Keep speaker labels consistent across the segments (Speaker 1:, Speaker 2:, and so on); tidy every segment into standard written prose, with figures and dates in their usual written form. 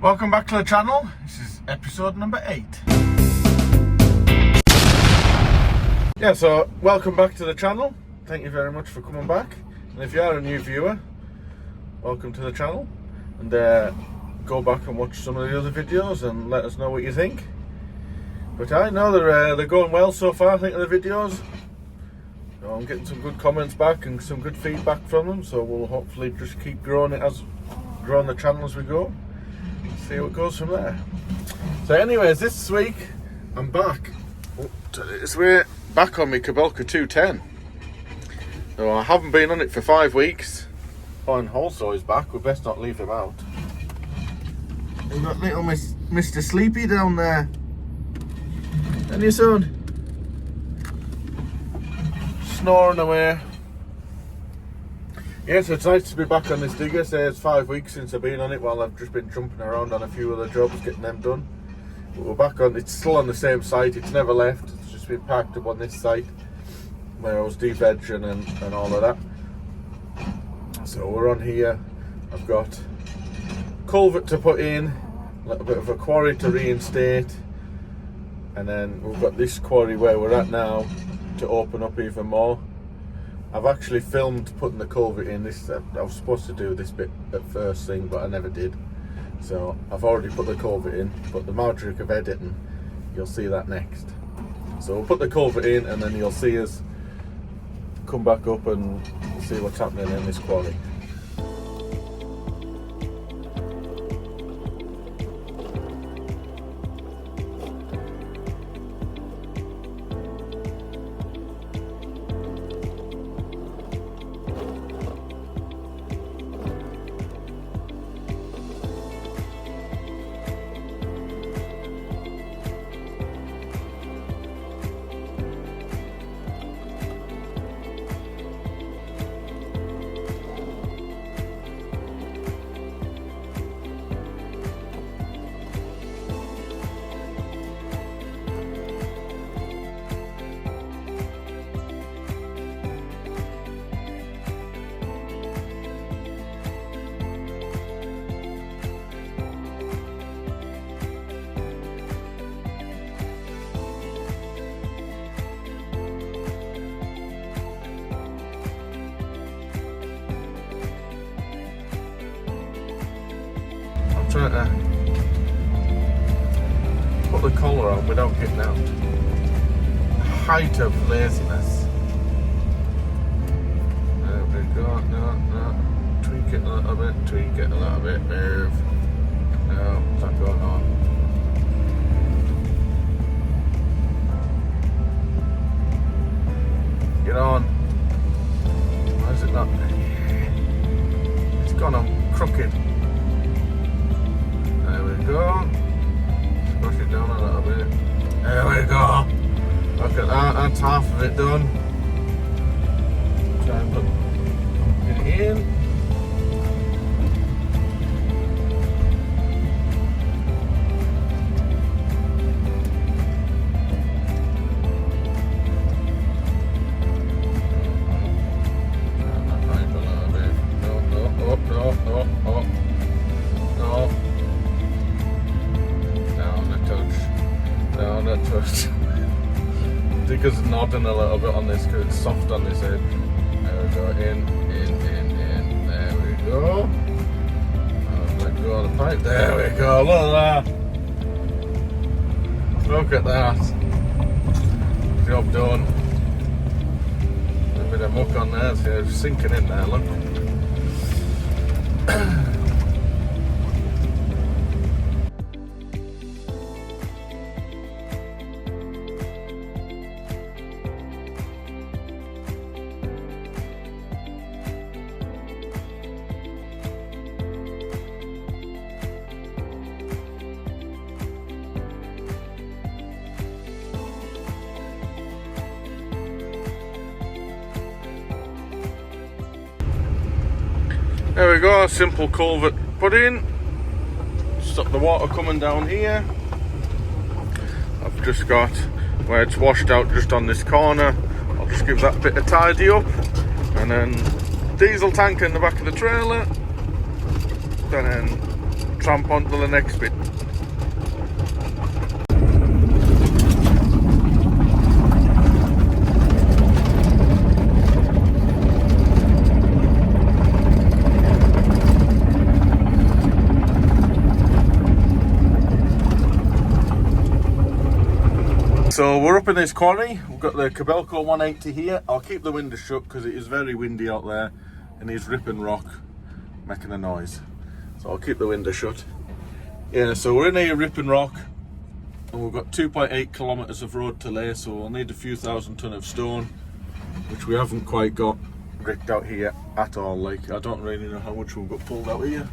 Speaker 1: Welcome back to the channel. This is episode number 8. Yeah, so welcome back to the channel. Thank you very much for coming back. And if you are a new viewer, welcome to the channel. And go back and watch some of the other videos and let us know what you think. But I know they're going well so far, I think, of the videos. So I'm getting some good comments back and some good feedback from them. So we'll hopefully just keep growing the channel as we go. See what goes from there. So anyways, this week I'm back. We're back on my Cabelka 210. So I haven't been on it for 5 weeks. Oh, and also is back. We best not leave him out. We've got little Mr. Sleepy down there. And your son snoring away. Yeah, so it's nice to be back on this digger. So it's 5 weeks since I've been on it, while I've just been jumping around on a few other jobs, getting them done. But we're back on, it's still on the same site, it's never left. It's just been parked up on this site where I was de-vegging and all of that. So we're on here. I've got culvert to put in, a little bit of a quarry to reinstate, and then we've got this quarry where we're at now to open up even more. I've actually filmed putting the culvert in. I was supposed to do this bit at first thing, but I never did. So I've already put the culvert in, but the magic of editing, you'll see that next. So we'll put the culvert in and then you'll see us come back up and see what's happening in this quarry. Trying to put the collar on without getting out. Height of laziness. There we go. No. Tweak it a little bit. Tweak it a little bit. Move. No, what's that going on? Get on. Why is it not? It's gone on crooked. There we go. Squash it down a little bit. There we go. Look at that. That's half of it done. Try and put it in. Digger's nodding a little bit on this because it's soft on this end. There we go, in. There we go. Let go of the pipe. There we go, look at that. Look at that. Job done. A bit of muck on there, so it's sinking in there, look. There we go, a simple culvert put in. Stop the water coming down here. I've just got where it's washed out just on this corner. I'll just give that bit of tidy up, and then diesel tank in the back of the trailer, and then tramp on to the next bit. So we're up in this quarry. We've got the Cabelco 180 here. I'll keep the window shut because it is very windy out there and he's ripping rock, making a noise. So I'll keep the window shut. Yeah, so we're in here ripping rock and we've got 2.8 kilometres of road to lay, so we'll need a few thousand tonne of stone, which we haven't quite got ripped out here at all. Like, I don't really know how much we've got pulled out here.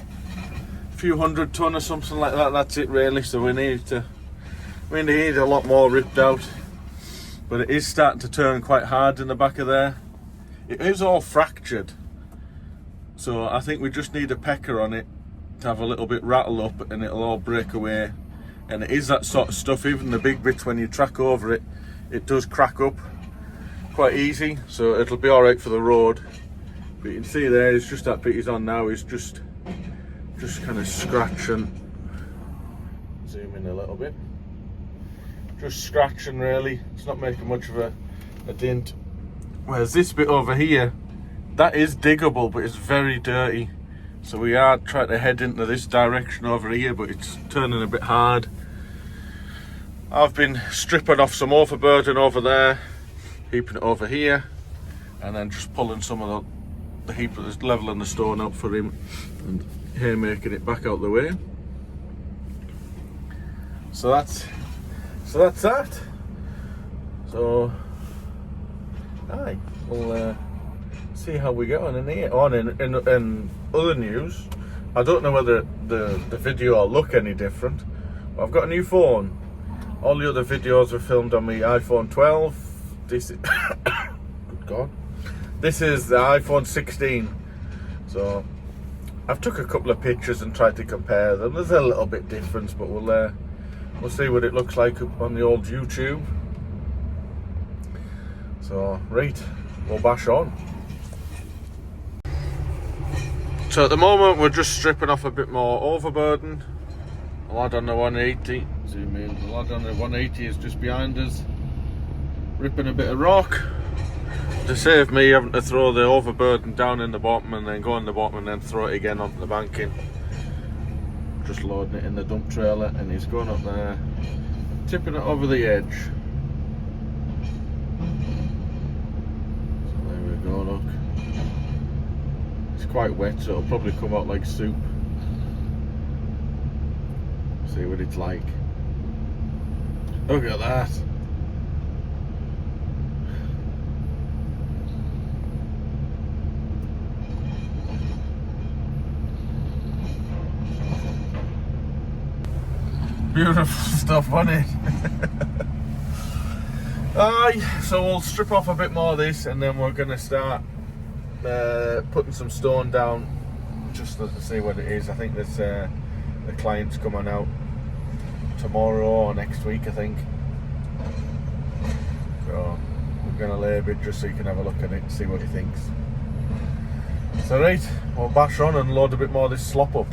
Speaker 1: A few 100 tonne or something like that, that's it really. So we need a lot more ripped out, but it is starting to turn quite hard in the back of there. It is all fractured, so I think we just need a pecker on it to have a little bit rattle up and it'll all break away. And it is that sort of stuff, even the big bits, when you track over it, it does crack up quite easy, so it'll be all right for the road. But you can see there, it's just that bit he's on now, is just kind of scratching. Zoom in a little bit. Just scratching really, it's not making much of a dent. Whereas this bit over here, that is diggable, but it's very dirty. So we are trying to head into this direction over here, but it's turning a bit hard. I've been stripping off some overburden over there, heaping it over here, and then just pulling some of the heap of this, leveling the stone up for him, and here making it back out the way. So that's that. So, aye, we'll see how we get on in here. In other news, I don't know whether the video will look any different, but I've got a new phone. All the other videos were filmed on my iPhone 12. This is, good God, this is the iPhone 16. So, I've took a couple of pictures and tried to compare them. There's a little bit difference, but we'll see what it looks like on the old YouTube. So, right, we'll bash on. So at the moment we're just stripping off a bit more overburden. The lad on the 180, zoom in, the lad on the 180 is just behind us, ripping a bit of rock to save me having to throw the overburden down in the bottom and then go in the bottom and then throw it again onto the banking. Just loading it in the dump trailer and he's going up there, tipping it over the edge. So there we go, look. It's quite wet, so it'll probably come out like soup. See what it's like. Look at that. Beautiful stuff, wasn't it? Aye, so we'll strip off a bit more of this and then we're going to start putting some stone down just to see what it is. I think there's the client's coming out tomorrow or next week, I think. So we're going to lay a bit just so you can have a look at it and see what he thinks. So right, we'll bash on and load a bit more of this slop up.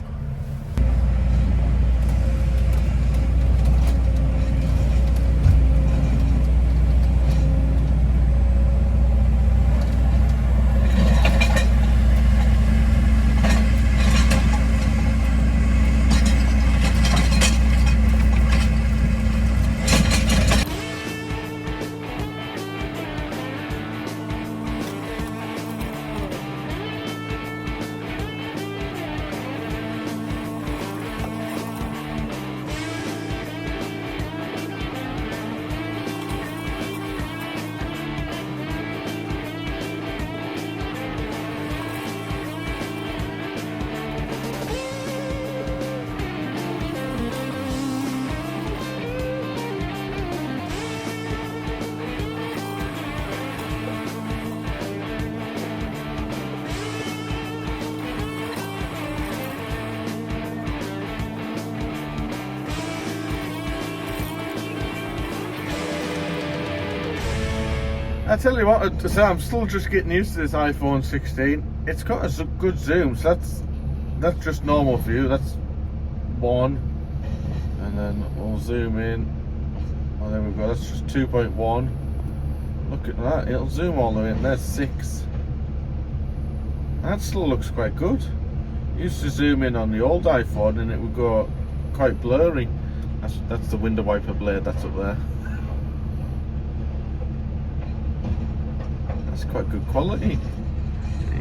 Speaker 1: I tell you what, I'm still just getting used to this iPhone 16. It's got a good zoom, so that's just normal view. That's 2.1, and then we'll zoom in. Oh, there we go, that's just 2.1. Look at that, it'll zoom all the way in. There's 6. That still looks quite good. I used to zoom in on the old iPhone and it would go quite blurry. That's the window wiper blade that's up there. That's quite good quality.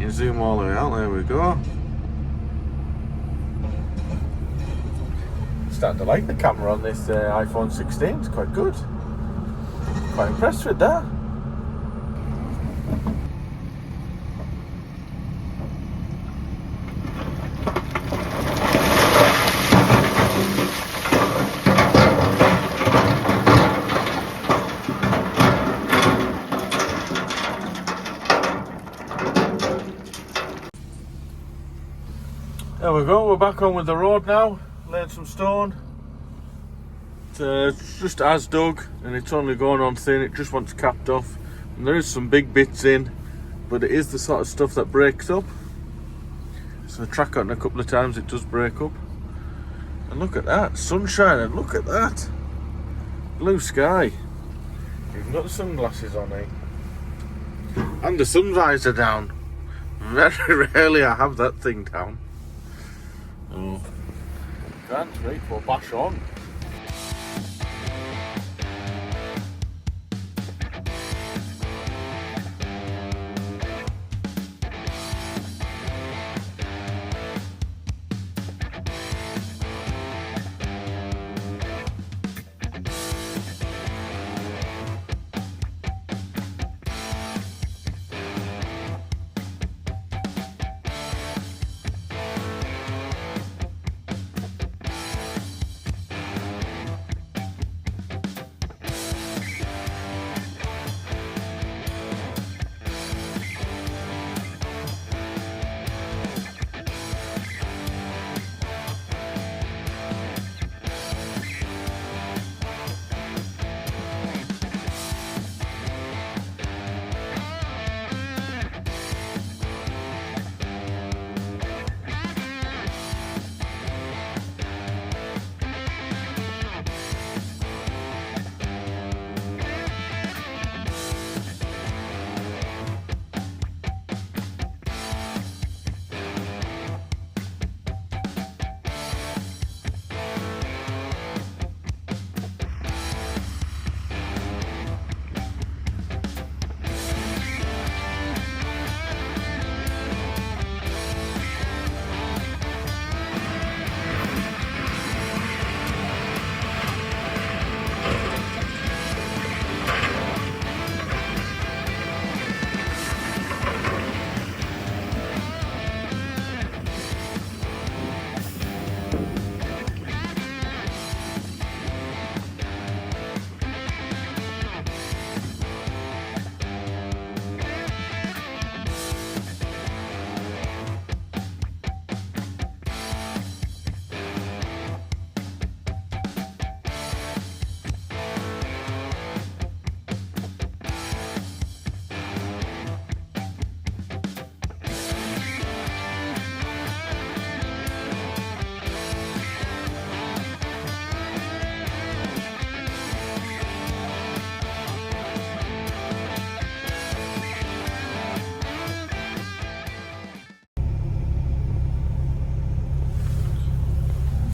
Speaker 1: You zoom all the way out, there we go. Starting to like the camera on this iPhone 16, it's quite good. Quite impressed with that. There we go, we're back on with the road now. Laid some stone. It's just as dug and it's only going on thin, it just wants capped off. And there is some big bits in, but it is the sort of stuff that breaks up. So I track on a couple of times, it does break up. And look at that, sunshine, and look at that. Blue sky. You've got the sunglasses on, eh? And the sun visor down. Very rarely I have that thing down. Oh. Grand, right, we'll bash on.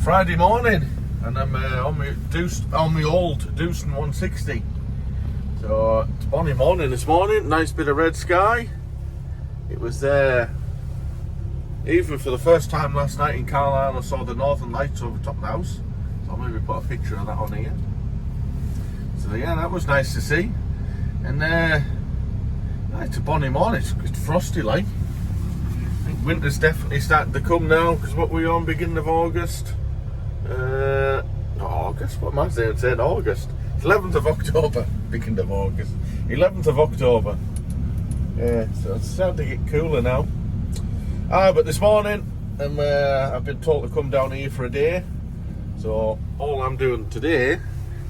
Speaker 1: Friday morning, and I'm on my old Dewson 160. So it's bonny morning this morning. Nice bit of red sky. It was there. Even for the first time last night in Carlisle, I saw the northern lights over top of the house. So I'll maybe put a picture of that on here. So yeah, that was nice to see. And it's a bonny morning. It's frosty like. I think winter's definitely starting to come now, because what we're on beginning of August. Not August, what am I saying? August. It's 11th of October, beginning of August. 11th of October. Yeah, so it's starting to get cooler now. But this morning, I've been told to come down here for a day. So all I'm doing today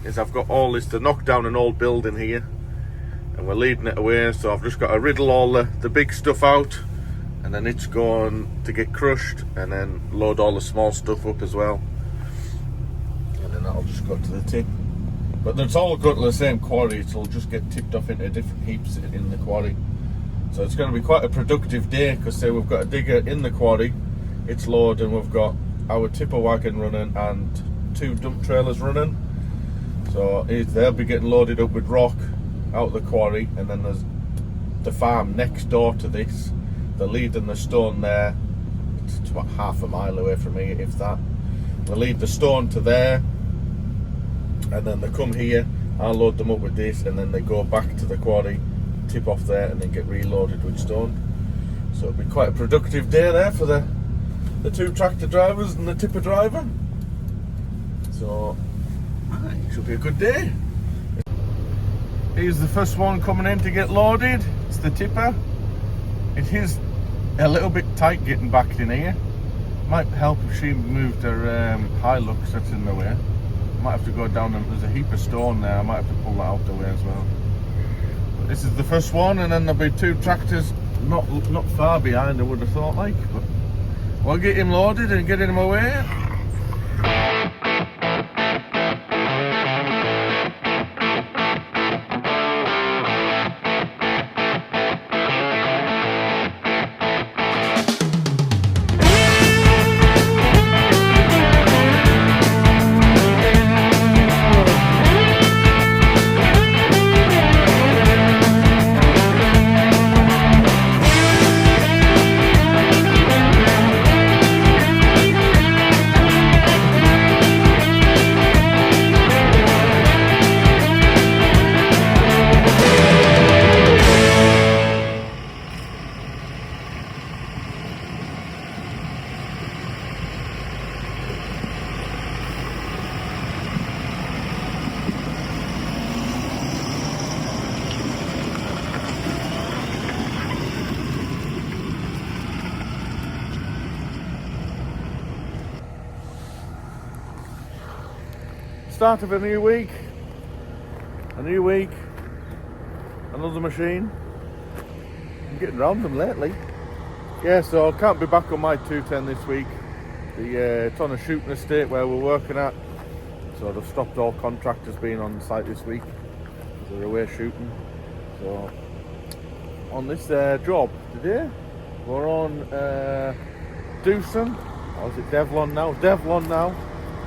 Speaker 1: is I've got all this to knock down an old building here, and we're leading it away. So I've just got to riddle all the big stuff out, and then it's going to get crushed, and then load all the small stuff up as well. I'll just go to the tip. But it's all going to the same quarry, it'll just get tipped off into different heaps in the quarry. So it's going to be quite a productive day, because say we've got a digger in the quarry, it's loaded, and we've got our tipper wagon running and 2 dump trailers running. So they'll be getting loaded up with rock out of the quarry, and then there's the farm next door to this. They're leading the stone there. It's about half a mile away from me, if that. They lead the stone to there, and then they come here, I'll load them up with this, and then they go back to the quarry, tip off there, and then get reloaded with stone. So it'll be quite a productive day there for the 2 tractor drivers and the tipper driver. So it should be a good day. Here's the first one coming in to get loaded. It's the tipper. It is a little bit tight getting back in here. Might help if she moved her Hilux that's in the way. Might have to go down, and there's a heap of stone there. I might have to pull that out the way as well. But this is the first one, and then there'll be 2 tractors not far behind, I would have thought, like. But we'll get him loaded and get him away. Start of a new week, another machine. I'm getting around them lately. Yeah, so I can't be back on my 210 this week. It's on a shooting estate where we're working at, so they've stopped all contractors being on site this week because they're away shooting. So on this job today, we're on Doosan, or is it Devlon now?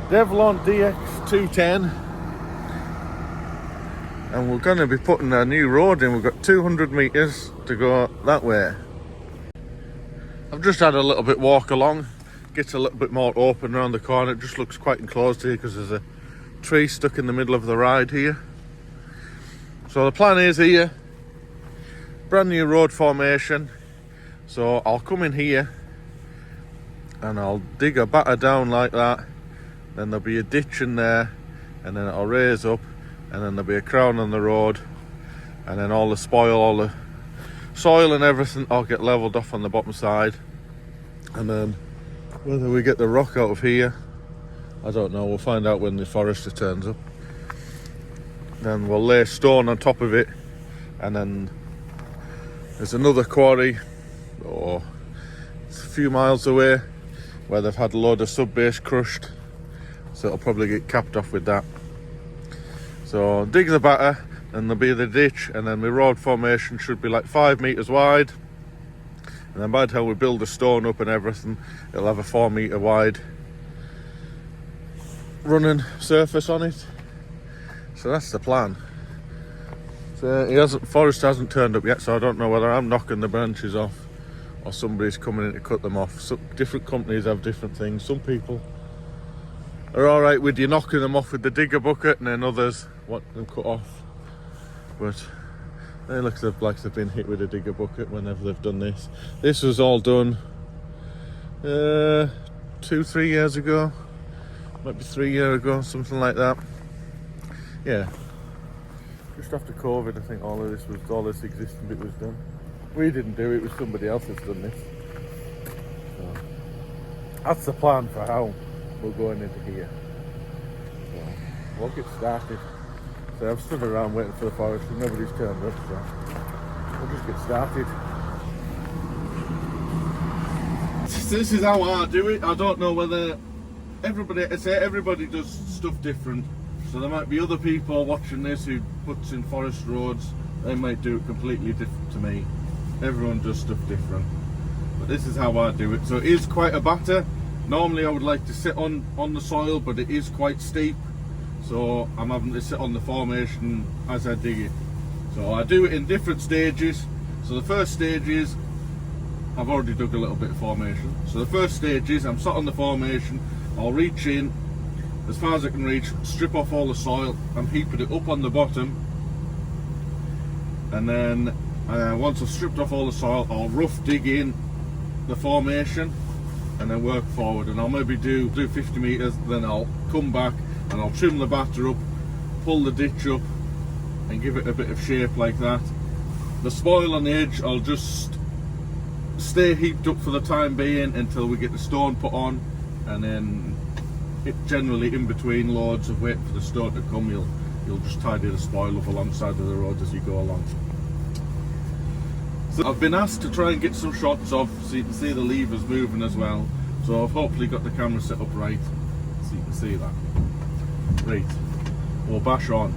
Speaker 1: Devlon DX210, and we're going to be putting a new road in. We've got 200 metres to go that way. I've just had a little bit walk along, gets a little bit more open around the corner. It just looks quite enclosed here because there's a tree stuck in the middle of the ride here. So the plan is here, brand new road formation. So I'll come in here and I'll dig a batter down like that. Then there'll be a ditch in there, and then it'll raise up, and then there'll be a crown on the road, and then all the spoil, all the soil and everything all get levelled off on the bottom side. And then whether we get the rock out of here, I don't know, we'll find out when the forester turns up. Then we'll lay stone on top of it, and then there's another quarry, it's a few miles away, where they've had a load of sub-base crushed. So it'll probably get capped off with that. So dig the batter, and there'll be the ditch, and then the road formation should be like 5 metres wide. And then by the time we build the stone up and everything, it'll have a 4 metre wide running surface on it. So that's the plan. So forest hasn't turned up yet, so I don't know whether I'm knocking the branches off or somebody's coming in to cut them off. So different companies have different things. Some people are alright with you knocking them off with the digger bucket, and then others want them cut off. But they look like they've been hit with a digger bucket whenever they've done this. This was all done 2-3 years ago, might be 3 years ago, something like that. Yeah, just after COVID, I think all this existing bit was done. We didn't do it; it was somebody else that's done this. So that's the plan for how we're going into here. So we'll get started. So I've stood around waiting for the forest and nobody's turned up, so we'll just get started. This is how I do it. I don't know whether everybody does stuff different. So there might be other people watching this who puts in forest roads. They might do it completely different to me. Everyone does stuff different. But this is how I do it. So it is quite a batter. Normally I would like to sit on the soil, but it is quite steep. So I'm having to sit on the formation as I dig it. So I do it in different stages. So the first stage is, I've already dug a little bit of formation. So the first stage is, I'm sat on the formation, I'll reach in as far as I can reach, strip off all the soil, I'm heaping it up on the bottom, and then once I've stripped off all the soil, I'll rough dig in the formation and then work forward. And I'll maybe do 50 metres, then I'll come back and I'll trim the batter up, pull the ditch up and give it a bit of shape like that. The spoil on the edge, I'll just stay heaped up for the time being until we get the stone put on, and then it generally in between loads of wait for the stone to come, you'll just tidy the spoil up alongside of the road as you go along. So I've been asked to try and get some shots of, so you can see the levers moving as well. So I've hopefully got the camera set up right so you can see that. Right, we'll bash on.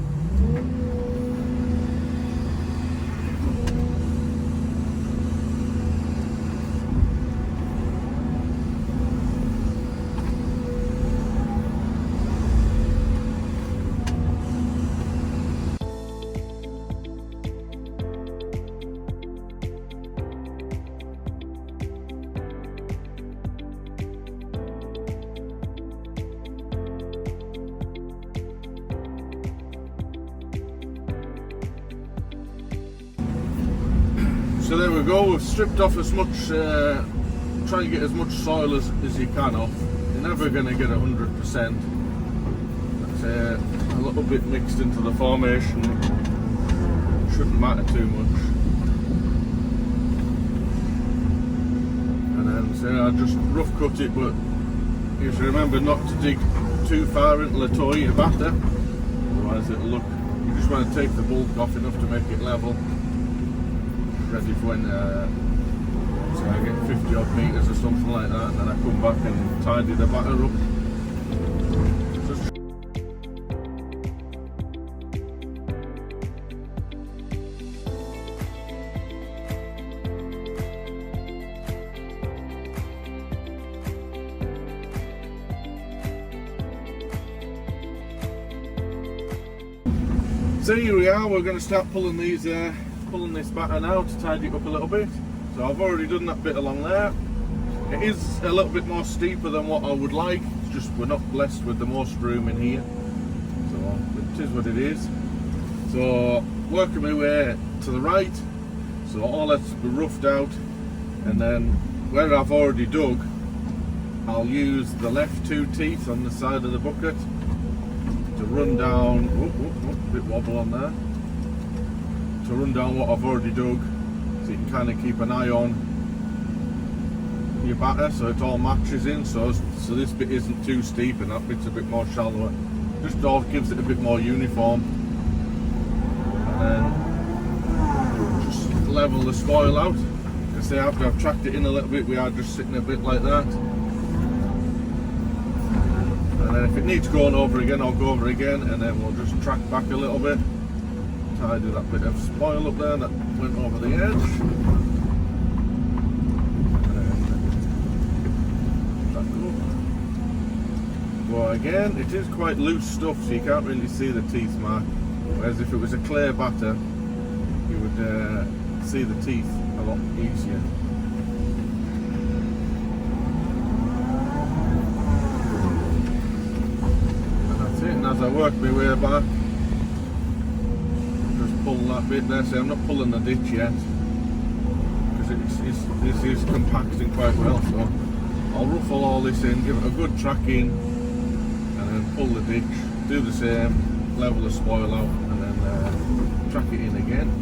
Speaker 1: So there we go, we've stripped off as much, try and get as much soil as you can off. You're never going to get 100%. But, a little bit mixed into the formation shouldn't matter too much. And then so I just rough cut it, but you should remember not to dig too far into the toe of your batter, otherwise it'll look, you just want to take the bulk off enough to make it level. Ready for when so I get 50 odd metres or something like that, and then I come back and tidy the batter up. So here we are, we're going to start pulling these pulling this batter now to tidy it up a little bit. So I've already done that bit along there. It is a little bit more steeper than what I would like. It's just we're not blessed with the most room in here. So it is what it is. So working my way to the right. So all that's roughed out, and then where I've already dug, I'll use the left two teeth on the side of the bucket to run down. Bit wobble on there. To run down what I've already dug, so you can kind of keep an eye on your batter so it all matches in, so this bit isn't too steep and that bit's a bit more shallower. Just all gives it a bit more uniform. And then just level the spoil out. You see, after I've tracked it in a little bit, we are just sitting a bit like that. And then if it needs going over again, I'll go over again, and then we'll just track back a little bit. Tidy that bit of spoil up there that went over the edge. And go again. It is quite loose stuff, so you can't really see the teeth mark. Whereas if it was a clear batter, you would see the teeth a lot easier. And that's it. And as I work my way back, pull that bit there. See, I'm not pulling the ditch yet because this is compacting quite well, so I'll ruffle all this in, give it a good track in, and then pull the ditch, do the same, level the spoil out, and then track it in again.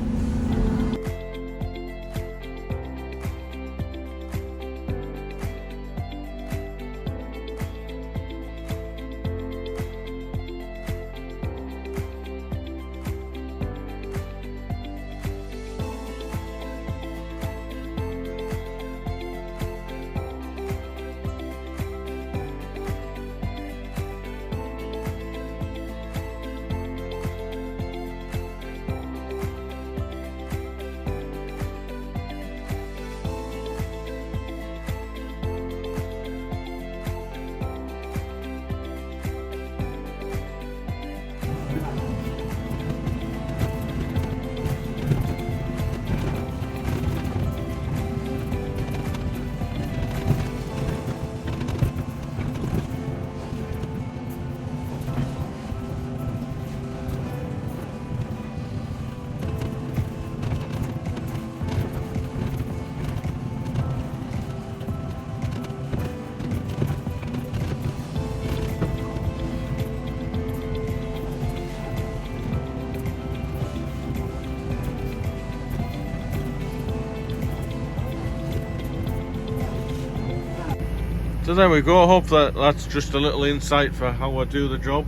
Speaker 1: So there we go. I hope that that's just a little insight for how I do the job,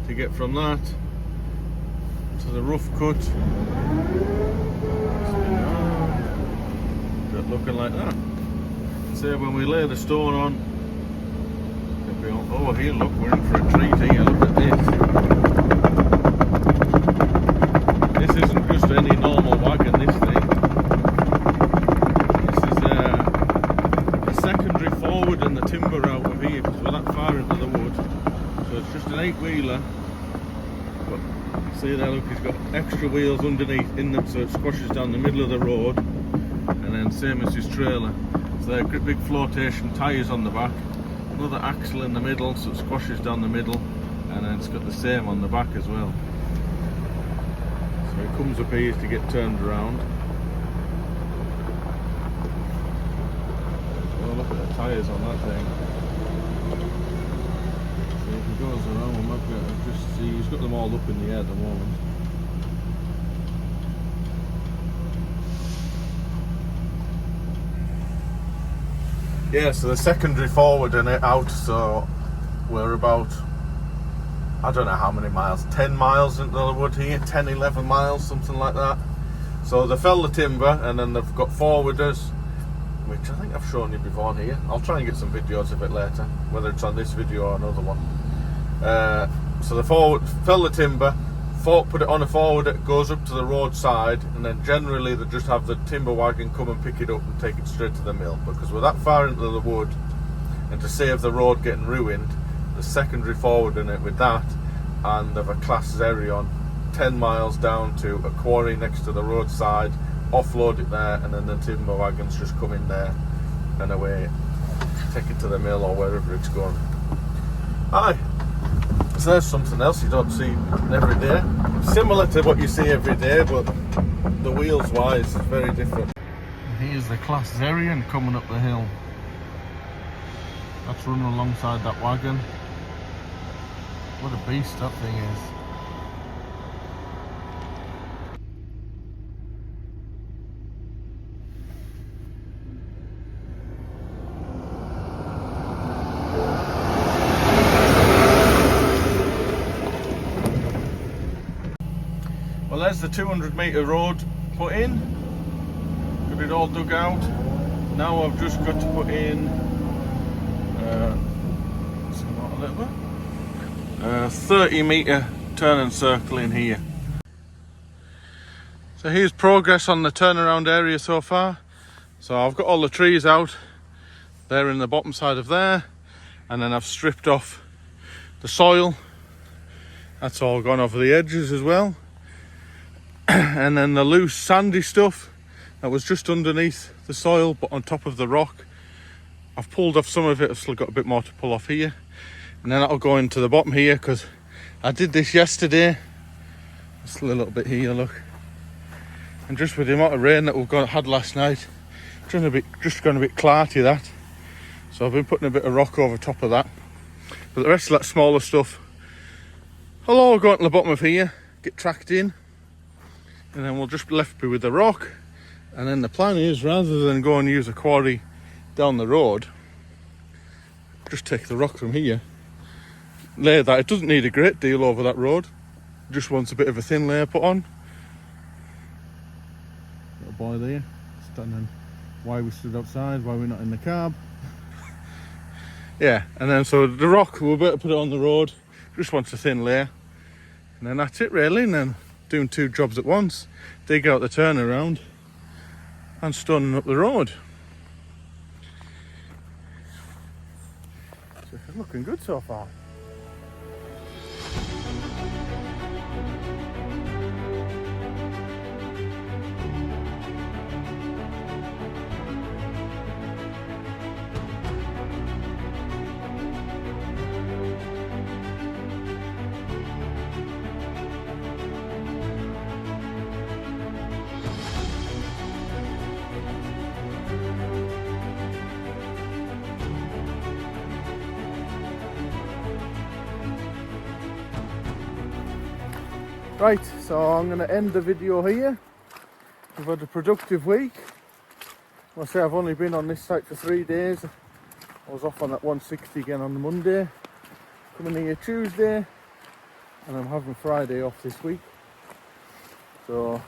Speaker 1: to get from that to the rough cut. Looking like that. Say when we lay the stone on, it'll be on. Oh, here, look, we're in for a treat here. Look at this. This isn't just any normal wagon, this thing. This is a secondary forward in the timber out of here, because we're that far into the wood. So it's just an 8-wheeler. But see there, look, it's got extra wheels underneath in them, so it squashes down the middle of the road. And then same as his trailer. So they're big flotation tyres on the back. Another axle in the middle, so it squashes down the middle. And then it's got the same on the back as well. So it comes up here to get turned around. Oh, look at the tyres on that thing. So if he goes around, we might be able to just see, he's got them all up in the air at the moment. Yeah, so the secondary forward in it out, so we're about, I don't know how many miles, 10 miles into the wood here, 10, 11 miles, something like that. So they fell the timber, and then they've got forwarders, which I think I've shown you before here. I'll try and get some videos of it later, whether it's on this video or another one. So the forward fell the timber, put it on a forwarder, it goes up to the roadside, and then generally they just have the timber wagon come and pick it up and take it straight to the mill, because we're that far into the wood, and to save the road getting ruined, the secondary forward in it with that, and they've a class Zerion 10 miles down to a quarry next to the roadside, offload it there, and then the timber wagons just come in there and away, take it to the mill or wherever it's going. Aye. So there's something else you don't see every day. Similar to what you see every day, but the wheels wise is very different. Here's the class Zerion coming up the hill. That's running alongside that wagon. What a beast that thing is. Well, there's the 200-metre road put in. Got it all dug out. Now I've just got to put in 30-metre turn and circle in here. So here's progress on the turnaround area so far. So I've got all the trees out. They're in the bottom side of there. And then I've stripped off the soil. That's all gone over the edges as well. And then the loose sandy stuff that was just underneath the soil but on top of the rock, I've pulled off some of it. I've still got a bit more to pull off here, and then that'll go into the bottom here, because I did this yesterday. Just a little bit here, look, and just with the amount of rain that we've had last night, just gone a bit clarty that, so I've been putting a bit of rock over top of that. But the rest of that smaller stuff will all go into the bottom of here, get tracked in, and then we'll just be left with the rock. And then the plan is, rather than go and use a quarry down the road, just take the rock from here, lay that. It doesn't need a great deal over that road, just wants a bit of a thin layer put on. Little boy there, standing why we stood outside, why we're not in the cab. Yeah, and then so the rock, we'll be able to put it on the road, just wants a thin layer. And then that's it really, and then doing two jobs at once, dig out the turnaround and stoning up the road. So it's looking good so far. Right, so I'm going to end the video here. We've had a productive week. I'll say I've only been on this site for 3 days. I was off on that 160 again on the Monday, coming here Tuesday, and I'm having Friday off this week. So,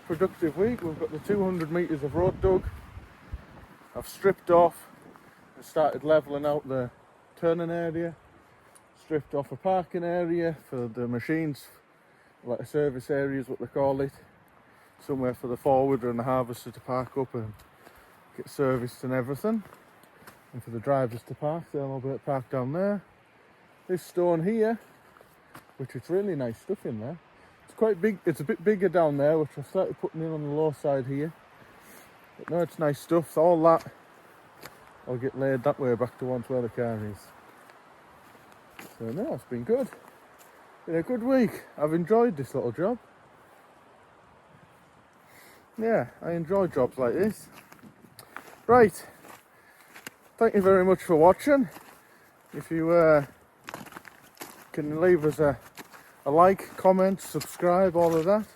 Speaker 1: productive week. We've got the 200 metres of road dug. I've stripped off and started levelling out the turning area. Stripped off a parking area for the machines, like a service area is what they call it. Somewhere for the forwarder and the harvester to park up and get serviced and everything. And for the drivers to park, they'll all be able to park down there. This stone here, which is really nice stuff in there. It's quite big, it's a bit bigger down there, which I started putting in on the low side here. But no, it's nice stuff. So all that I'll get laid that way back towards where the car is. So no, it's been good. Been a good week. I've enjoyed this little job. Yeah, I enjoy jobs like this. Right. Thank you very much for watching. If you can leave us a like, comment, subscribe, all of that.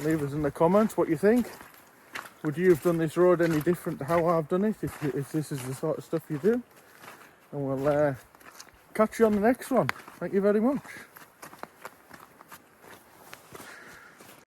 Speaker 1: Leave us in the comments what you think. Would you have done this road any different to how I've done it, if this is the sort of stuff you do? And we'll catch you on the next one. Thank you very much.